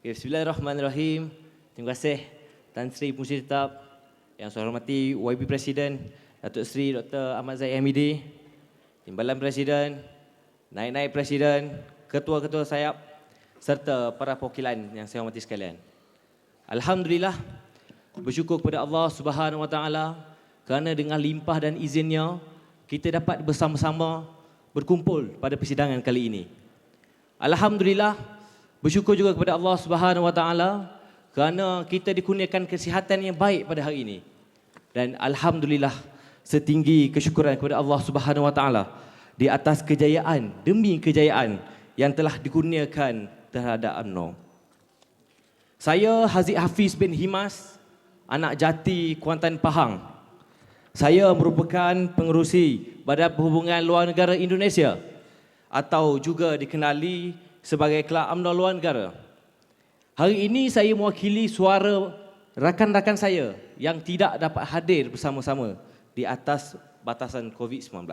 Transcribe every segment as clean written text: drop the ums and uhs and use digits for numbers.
Okay, Bismillahirrahmanirrahim. Terima kasih Tan Sri Pengurusi Tetap, yang saya hormati YB Presiden Datuk Seri Dr. Ahmad Zahid Hamidi, Timbalan Presiden, Naib-Naib Presiden, Ketua-Ketua Sayap serta para perwakilan yang saya hormati sekalian. Alhamdulillah, bersyukur kepada Allah Subhanahu Wa Taala kerana dengan limpah dan izinnya kita dapat bersama-sama berkumpul pada persidangan kali ini. Alhamdulillah, bersyukur juga kepada Allah Subhanahu Wa Taala kerana kita dikurniakan kesihatan yang baik pada hari ini. Dan alhamdulillah, setinggi kesyukuran kepada Allah Subhanahu Wa Taala di atas kejayaan demi kejayaan yang telah dikurniakan terhadap UMNO. Saya Haziq Hafiz bin Himas, anak jati Kuantan Pahang. Saya merupakan pengerusi Badan Perhubungan Luar Negara Indonesia atau juga dikenali sebagai Kelab UMNO Luar Negara. Hari ini saya mewakili suara rakan-rakan saya yang tidak dapat hadir bersama-sama di atas batasan COVID-19.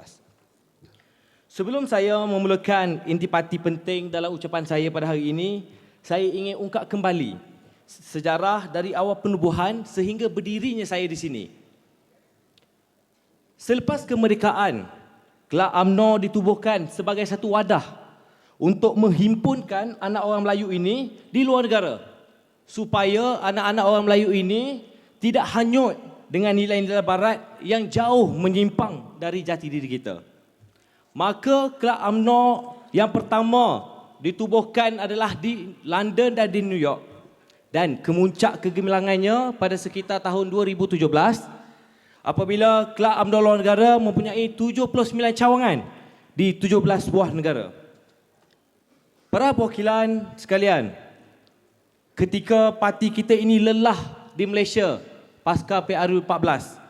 Sebelum saya memulakan intipati penting dalam ucapan saya pada hari ini, saya ingin ungkap kembali sejarah dari awal penubuhan sehingga berdirinya saya di sini. Selepas kemerdekaan, Kelab UMNO ditubuhkan sebagai satu wadah untuk menghimpunkan anak orang Melayu ini di luar negara, supaya anak-anak orang Melayu ini tidak hanyut dengan nilai-nilai barat yang jauh menyimpang dari jati diri kita. Maka Kelab UMNO yang pertama ditubuhkan adalah di London dan di New York. Dan kemuncak kegemilangannya pada sekitar tahun 2017 apabila Kelab UMNO Luar Negara mempunyai 79 cawangan di 17 buah negara. Para perwakilan sekalian, ketika parti kita ini lelah di Malaysia pasca PRU 14,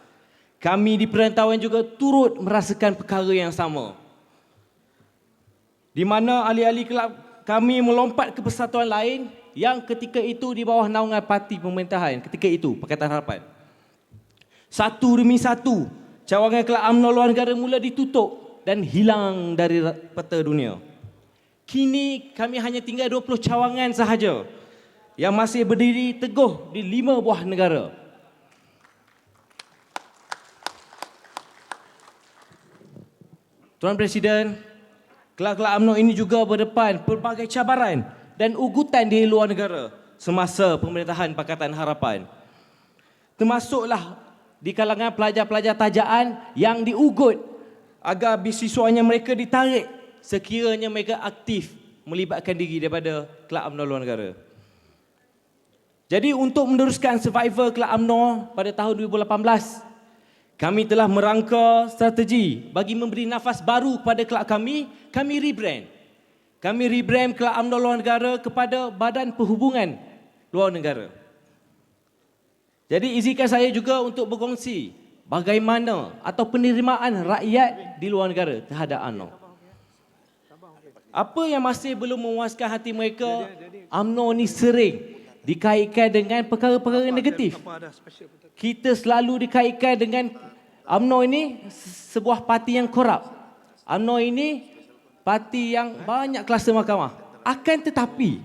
kami di perantauan juga turut merasakan perkara yang sama. Di mana ahli-ahli kelab kami melompat ke persatuan lain yang ketika itu di bawah naungan parti pemerintahan ketika itu, Pakatan Harapan. Satu demi satu, cawangan Kelab UMNO Luar Negara mula ditutup dan hilang dari peta dunia. Kini kami hanya tinggal 20 cawangan sahaja yang masih berdiri teguh di 5 buah negara. Tuan Presiden, kelab-kelab UMNO ini juga berdepan pelbagai cabaran dan ugutan di luar negara semasa pemerintahan Pakatan Harapan. Termasuklah di kalangan pelajar-pelajar tajaan yang diugut agar beasiswanya mereka ditarik sekiranya mereka aktif melibatkan diri daripada Kelab UMNO Luar Negara. Jadi untuk meneruskan survival Kelab UMNO pada tahun 2018, kami telah merangka strategi bagi memberi nafas baru kepada kelab kami rebrand. Kami rebrand Kelab UMNO Luar Negara kepada Badan Perhubungan Luar Negara. Jadi izinkan saya juga untuk berkongsi bagaimana atau penerimaan rakyat di luar negara terhadap UMNO. Apa yang masih belum memuaskan hati mereka, UMNO ni sering dikaitkan dengan perkara-perkara negatif. Kita selalu dikaitkan dengan UMNO ini sebuah parti yang korup. UMNO ini parti yang banyak kluster mahkamah. Akan tetapi,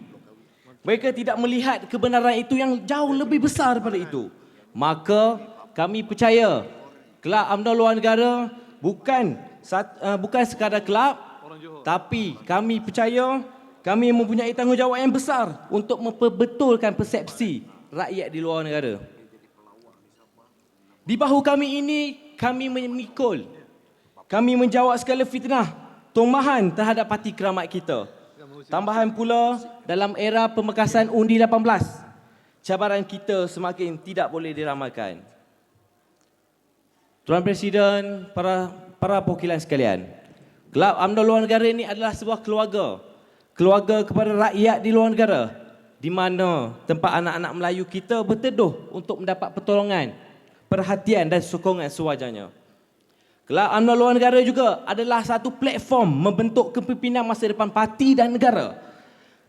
mereka tidak melihat kebenaran itu yang jauh lebih besar daripada itu. Maka kami percaya Kelab UMNO Luar Negara bukan sekadar kelab, tapi kami percaya kami mempunyai tanggungjawab yang besar untuk memperbetulkan persepsi rakyat di luar negara. Di bahu kami ini, kami memikul, kami menjawab segala fitnah, tomahan terhadap parti keramat kita. Tambahan pula, dalam era pemekasan undi 18, cabaran kita semakin tidak boleh diramalkan. Tuan Presiden, para perwakilan sekalian, Kelab UMNO Luar Negara ini adalah sebuah keluarga. Keluarga kepada rakyat di luar negara, di mana tempat anak-anak Melayu kita berteduh untuk mendapat pertolongan, perhatian dan sokongan sewajarnya. Kelab UMNO Luar Negara juga adalah satu platform membentuk kepimpinan masa depan parti dan negara.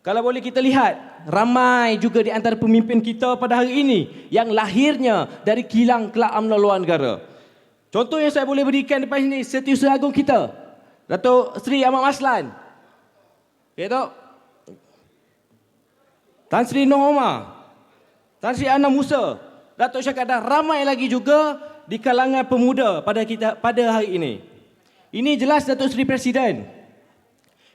Kalau boleh kita lihat, ramai juga di antara pemimpin kita pada hari ini yang lahirnya dari kilang Kelab UMNO Luar Negara. Contoh yang saya boleh berikan depan sini, Setiausaha Agung kita, Datuk Seri Ahmad Maslan. Ya, Tok. Tan Sri Noh Omar, Tan Sri Anna Musa, Datuk Syarikat dan ramai lagi juga di kalangan pemuda pada hari ini. Ini jelas Datuk Seri Presiden.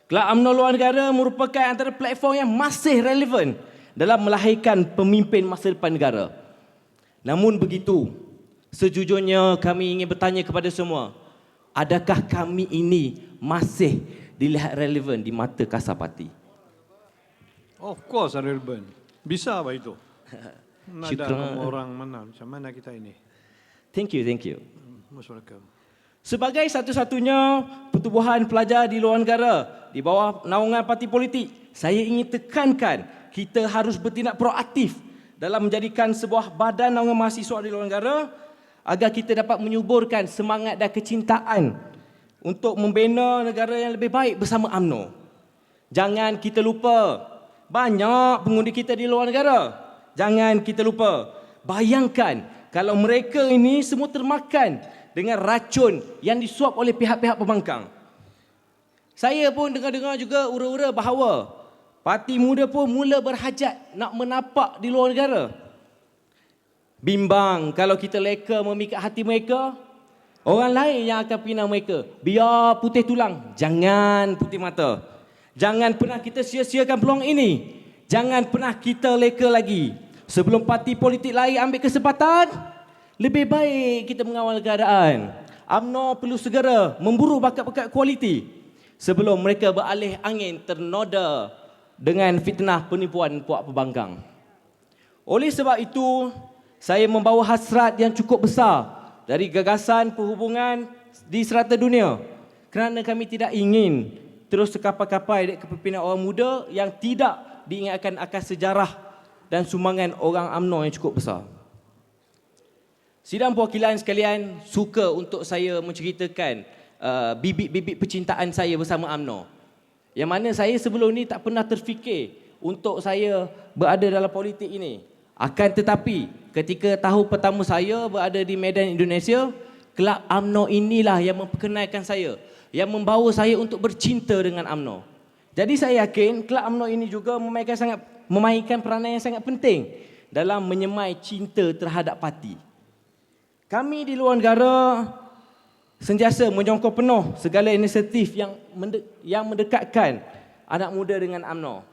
Kelab UMNO Luar Negara merupakan antara platform yang masih relevan dalam melahirkan pemimpin masa depan negara. Namun begitu, sejujurnya kami ingin bertanya kepada semua, adakah kami ini masih dilihat relevan di mata kasar parti? Of course relevan. Bisa apa itu? Ada Syukran. orang mana? Macam mana kita ini? Thank you. Most welcome. Sebagai satu-satunya pertubuhan pelajar di luar negara di bawah naungan parti politik, saya ingin tekankan kita harus bertindak proaktif dalam menjadikan sebuah badan naungan mahasiswa di luar negara agar kita dapat menyuburkan semangat dan kecintaan untuk membina negara yang lebih baik bersama UMNO. Jangan kita lupa, banyak pengundi kita di luar negara. Jangan kita lupa, bayangkan kalau mereka ini semua termakan dengan racun yang disuap oleh pihak-pihak pembangkang. Saya pun dengar-dengar juga ura-ura bahawa parti muda pun mula berhajat nak menapak di luar negara. Bimbang kalau kita leka memikat hati mereka, orang lain yang akan pinang mereka. Biar putih tulang, jangan putih mata. Jangan pernah kita sia-siakan peluang ini. Jangan pernah kita leka lagi. Sebelum parti politik lain ambil kesempatan, lebih baik kita mengawal keadaan. UMNO perlu segera memburu bakat-bakat kualiti sebelum mereka beralih angin ternoda dengan fitnah penipuan puak pembangkang. Oleh sebab itu, saya membawa hasrat yang cukup besar dari gagasan perhubungan di serata dunia kerana kami tidak ingin terus terkapai-kapai kepimpinan orang muda yang tidak diingatkan akan sejarah dan sumbangan orang UMNO yang cukup besar. Sidang perwakilan sekalian, suka untuk saya menceritakan bibit-bibit percintaan saya bersama UMNO. Yang mana saya sebelum ni tak pernah terfikir untuk saya berada dalam politik ini. Akan tetapi, ketika tahun pertama saya berada di Medan Indonesia, kelab UMNO inilah yang memperkenalkan saya, yang membawa saya untuk bercinta dengan UMNO. Jadi saya yakin kelab UMNO ini juga memainkan peranan yang sangat penting dalam menyemai cinta terhadap parti. Kami di luar negara sentiasa menyokong penuh segala inisiatif yang mendekatkan anak muda dengan UMNO.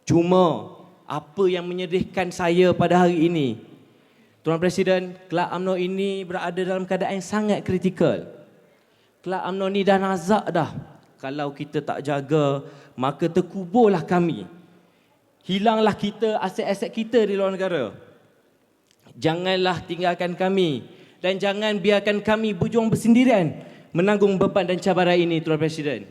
Cuma apa yang menyedihkan saya pada hari ini, Tuan Presiden, kelab UMNO ini berada dalam keadaan yang sangat kritikal. Kelab UMNO ni dah nazak dah. Kalau kita tak jaga, maka terkuburlah kami. Hilanglah kita, aset-aset kita di luar negara. Janganlah tinggalkan kami dan jangan biarkan kami berjuang bersendirian menanggung beban dan cabaran ini, Tuan Presiden.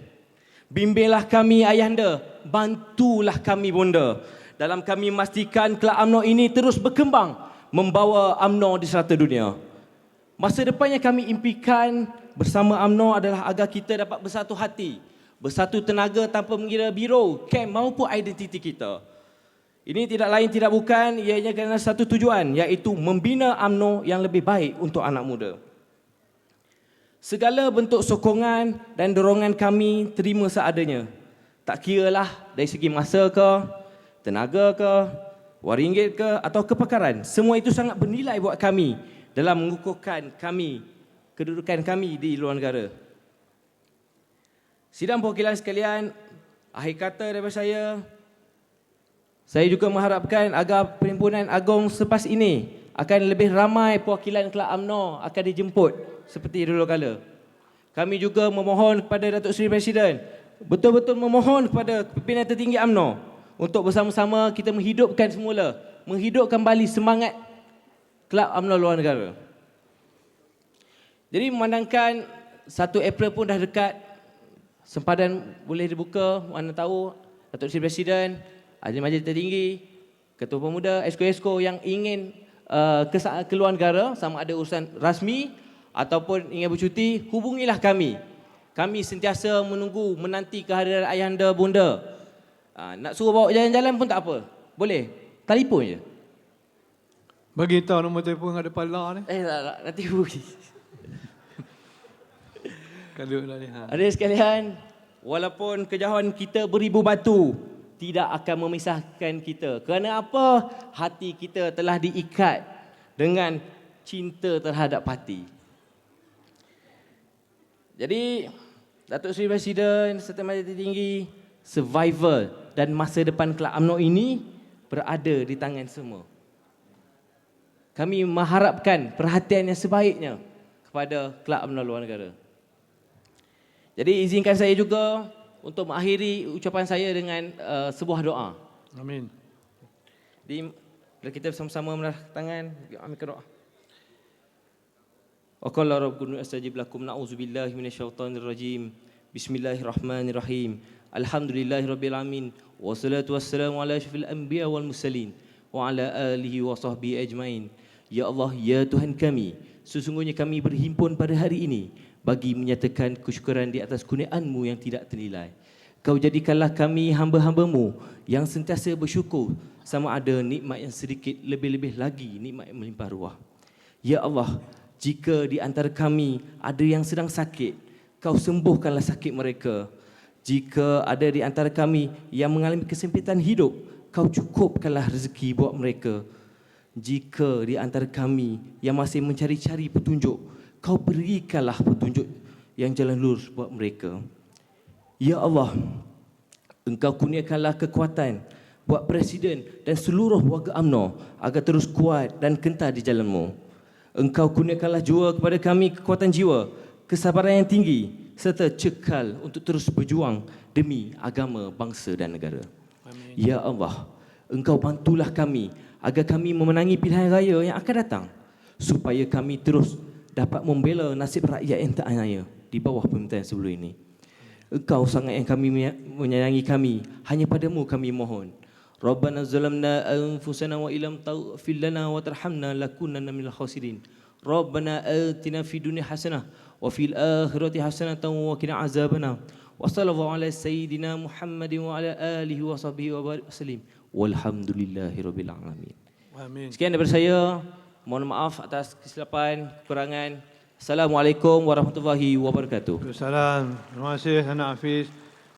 Bimbinglah kami ayahanda, bantulah kami bonda dalam kami memastikan kelab UMNO ini terus berkembang membawa UMNO di serata dunia. Masa depan yang kami impikan bersama UMNO adalah agar kita dapat bersatu hati, bersatu tenaga tanpa mengira biro, camp maupun identiti kita. Ini tidak lain tidak bukan, ianya kerana satu tujuan, iaitu membina UMNO yang lebih baik untuk anak muda. Segala bentuk sokongan dan dorongan kami terima seadanya. Tak kiralah dari segi masa ke, tenaga ke, wang ringgit ke atau kepakaran. Semua itu sangat bernilai buat kami dalam mengukuhkan kami, kedudukan kami di luar negara. Sidang perwakilan sekalian, akhir kata daripada saya juga mengharapkan agar Perhimpunan Agong selepas ini akan lebih ramai perwakilan kelab UMNO akan dijemput seperti dulu kala. Kami juga memohon kepada Datuk Seri Presiden, betul-betul memohon kepada pimpinan tertinggi UMNO untuk bersama-sama kita menghidupkan balik semangat kelab UMNO luar negara. Jadi memandangkan 1 April pun dah dekat, sempadan boleh dibuka, mana tahu Datuk Seri Presiden, Ahli Majlis Tertinggi, Ketua Pemuda, Esko-Esko yang ingin ke luar negara, sama ada urusan rasmi ataupun ingin bercuti, hubungilah kami. Kami sentiasa menanti kehadiran ayahanda bonda. Nak suruh bawa jalan-jalan pun tak apa. Boleh, telefon je. Bagi tahu nombor telefon ada pala ni. Tak, nanti hubungi. Kalau lah ni. Adik sekalian, walaupun kejauhan kita beribu batu, tidak akan memisahkan kita. Kerana apa? Hati kita telah diikat dengan cinta terhadap parti. Jadi, Datuk Seri Presiden serta Majlis Tinggi, survival dan masa depan Kelab UMNO ini berada di tangan semua. Kami mengharapkan perhatian yang sebaiknya kepada Kelab UMNO luar negara. Jadi izinkan saya juga untuk mengakhiri ucapan saya dengan sebuah doa. Amin. Jadi kita bersama-sama menaruh tangan, aminkan doa. Wa qala rabbukum astajib lakum na'udzubillahi minasyaitonir rajim. Bismillahirrahmanirrahim. Alhamdulillahirabbil alamin. Wassalatu wassalamu ala asyrafil anbiya wal mursalin wa ala alihi wa sahbihi ajmain. Ya Allah, ya Tuhan kami, sesungguhnya kami berhimpun pada hari ini bagi menyatakan kesyukuran di atas kurniaan-Mu yang tidak ternilai. Kau jadikanlah kami hamba-hamba-Mu yang sentiasa bersyukur, sama ada nikmat yang sedikit, lebih-lebih lagi nikmat yang melimpah ruah. Ya Allah, jika di antara kami ada yang sedang sakit, Kau sembuhkanlah sakit mereka. Jika ada di antara kami yang mengalami kesempitan hidup, Kau cukupkanlah rezeki buat mereka. Jika di antara kami yang masih mencari-cari petunjuk, Kau berikanlah petunjuk yang jalan lurus buat mereka. Ya Allah, Engkau kurniakanlah kekuatan buat Presiden dan seluruh warga UMNO agar terus kuat dan kental di jalan-Mu. Engkau kurniakanlah jua kepada kami kekuatan jiwa, kesabaran yang tinggi serta cekal untuk terus berjuang demi agama, bangsa dan negara. Amin. Ya Allah, Engkau bantulah kami agar kami memenangi pilihan raya yang akan datang, supaya kami terus dapat membela nasib rakyat yang tak aniaya di bawah pemerintahan sebelum ini. Engkau sangat yang kami menyayangi kami, hanya padamu kami mohon. Rabbana zalamna anfusana wa illam taghfir lana wa tarhamna lakunanna minal khasirin. Rabbana atina fid dunya hasanah wa fil akhirati hasanatan wa qina azabannar. Wa sallallahu ala sayyidina Muhammadin wa ala alihi wa sahbihi wa barik wasallim. Walhamdulillahirabbil alamin. Amin. Sekian daripada saya. Mohon maaf atas kesilapan, kekurangan. Assalamualaikum warahmatullahi wabarakatuh. Waalaikumsalam. Terima kasih Anak Hafiz.